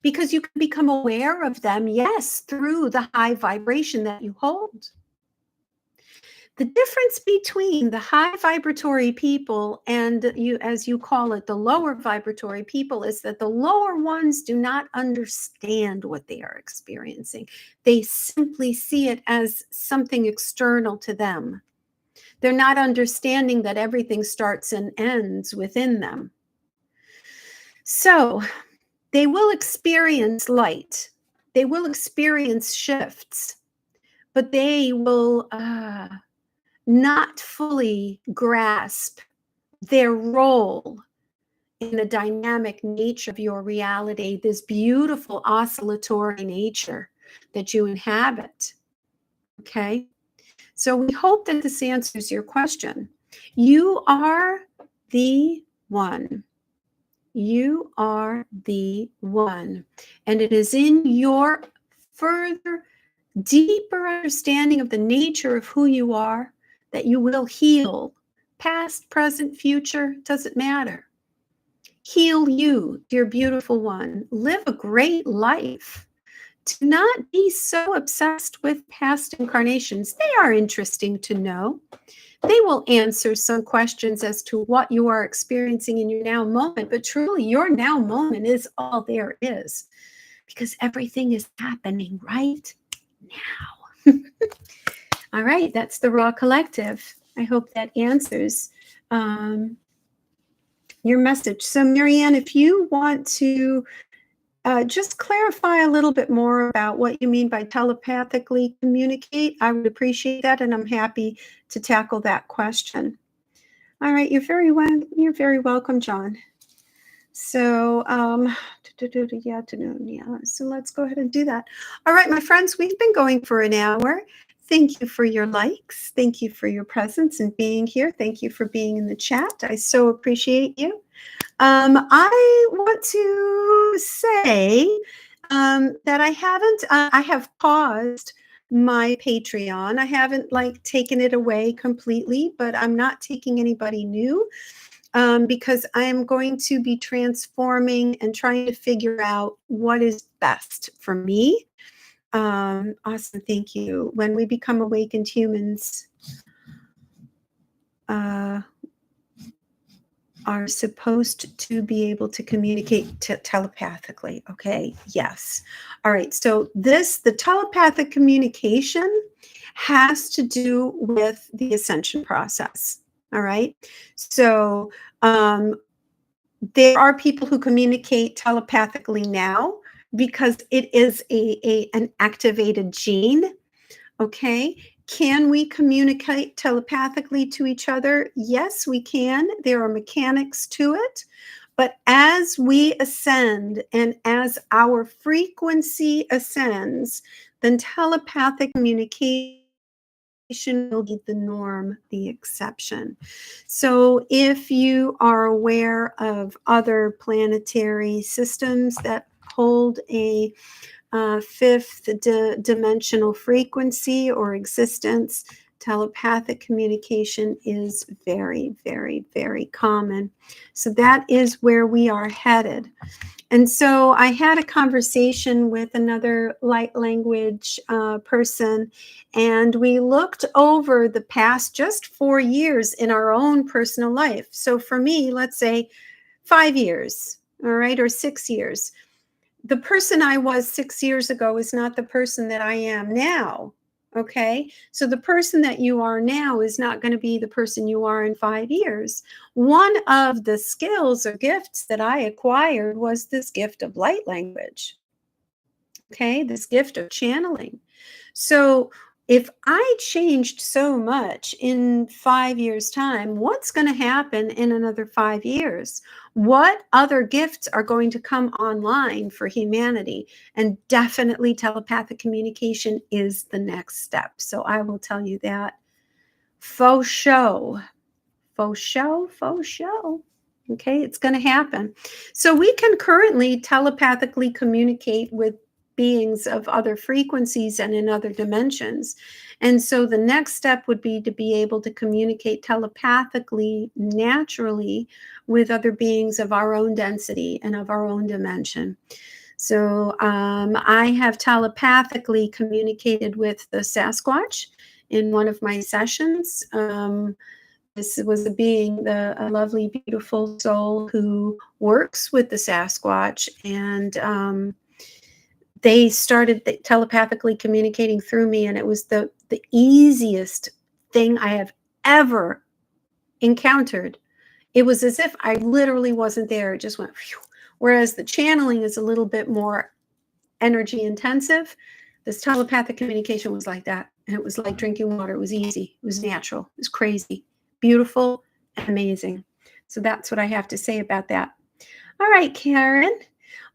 because you can become aware of them, yes, through the high vibration that you hold. The difference between the high vibratory people and you, as you call it, the lower vibratory people, is that the lower ones do not understand what they are experiencing. They simply see it as something external to them. They're not understanding that everything starts and ends within them. So they will experience light. They will experience shifts, but they will not fully grasp their role in the dynamic nature of your reality, this beautiful oscillatory nature that you inhabit. Okay? So we hope that this answers your question. You are the one. You are the one. And it is in your further, deeper understanding of the nature of who you are that you will heal. Past, present, future, doesn't matter. Heal you, dear beautiful one. Live a great life. Do not be so obsessed with past incarnations. They are interesting to know. They will answer some questions as to what you are experiencing in your now moment, but truly your now moment is all there is, because everything is happening right now. All right, that's the Raw Collective. I hope that answers your message. So Marianne, if you want to just clarify a little bit more about what you mean by telepathically communicate. I would appreciate that, and I'm happy to tackle that question. All right, you're very welcome, John. So, yeah. So let's go ahead and do that. All right, my friends, we've been going for an hour. Thank you for your likes. Thank you for your presence and being here. Thank you for being in the chat. I so appreciate you. I want to say that I have paused my Patreon. I haven't like taken it away completely, but I'm not taking anybody new because I'm going to be transforming and trying to figure out what is best for me. Awesome. Thank you. When we become awakened humans, uh, are supposed to be able to communicate telepathically. Okay. Yes. All right. So the telepathic communication has to do with the ascension process. All right. So there are people who communicate telepathically now because it is an activated gene. Okay. Can we communicate telepathically to each other? Yes, we can. There are mechanics to it. But as we ascend and as our frequency ascends, then telepathic communication will be the norm, the exception. So if you are aware of other planetary systems that hold a fifth dimensional frequency or existence, telepathic communication is very, very, very common. So that is where we are headed. And so I had a conversation with another light language person, and we looked over the past just 4 years in our own personal life. So for me, let's say 5 years, all right, or 6 years. The person I was 6 years ago is not the person that I am now. Okay. So the person that you are now is not going to be the person you are in 5 years. One of the skills or gifts that I acquired was this gift of light language. Okay. This gift of channeling. So if I changed so much in 5 years' time, what's going to happen in another 5 years? What other gifts are going to come online for humanity? And definitely telepathic communication is the next step. So I will tell you that. Faux show. Faux show, faux show. Okay, it's going to happen. So we can currently telepathically communicate with beings of other frequencies and in other dimensions. And so the next step would be to be able to communicate telepathically, naturally, with other beings of our own density and of our own dimension. So I have telepathically communicated with the Sasquatch in one of my sessions. This was a being, a lovely, beautiful soul who works with the Sasquatch, and they started telepathically communicating through me, and it was the easiest thing I have ever encountered. It was as if I literally wasn't there. It just went, phew. Whereas the channeling is a little bit more energy intensive. This telepathic communication was like that. And it was like drinking water. It was easy. It was natural. It was crazy, beautiful, amazing. So that's what I have to say about that. All right, Karen.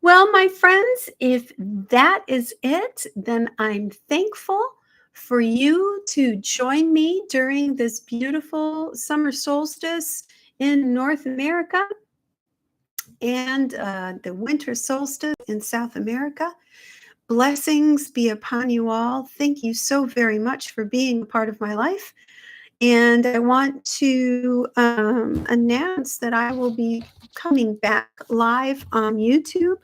Well, my friends, if that is it, then I'm thankful for you to join me during this beautiful summer solstice in North America and the winter solstice in South America. Blessings be upon you all. Thank you so very much for being a part of my life. And I want to announce that I will be coming back live on YouTube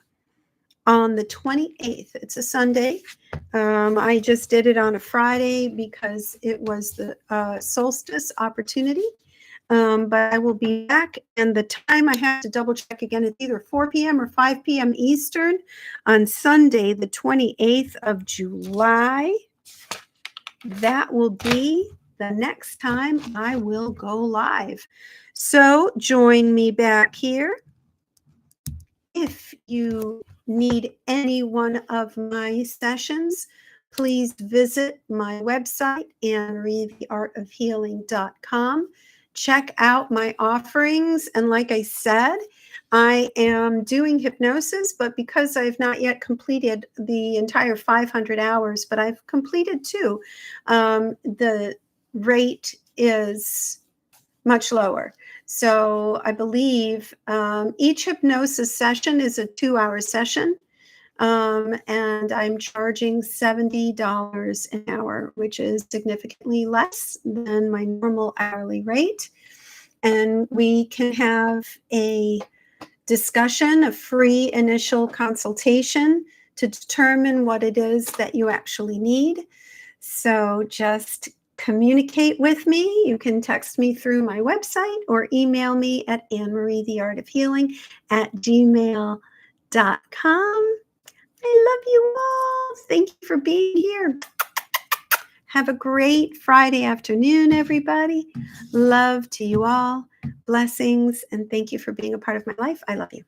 on the 28th. It's a Sunday. I just did it on a Friday because it was the solstice opportunity. But I will be back, and the time I have to double check again, it's either 4 p.m. or 5 p.m. Eastern on Sunday, the 28th of July. That will be the next time I will go live. So join me back here. If you need any one of my sessions, please visit my website, AnnMarieTheArtOfHealing.com. Check out my offerings. And like I said, I am doing hypnosis, but because I've not yet completed the entire 500 hours, but I've completed two, the rate is much lower. So I believe each hypnosis session is a 2-hour session. And I'm charging $70 an hour, which is significantly less than my normal hourly rate. And we can have a discussion, a free initial consultation to determine what it is that you actually need. So just communicate with me. You can text me through my website or email me at AnnMarieTheArtOfHealing@gmail.com. I love you all. Thank you for being here. Have a great Friday afternoon, everybody. Love to you all. Blessings, and thank you for being a part of my life. I love you.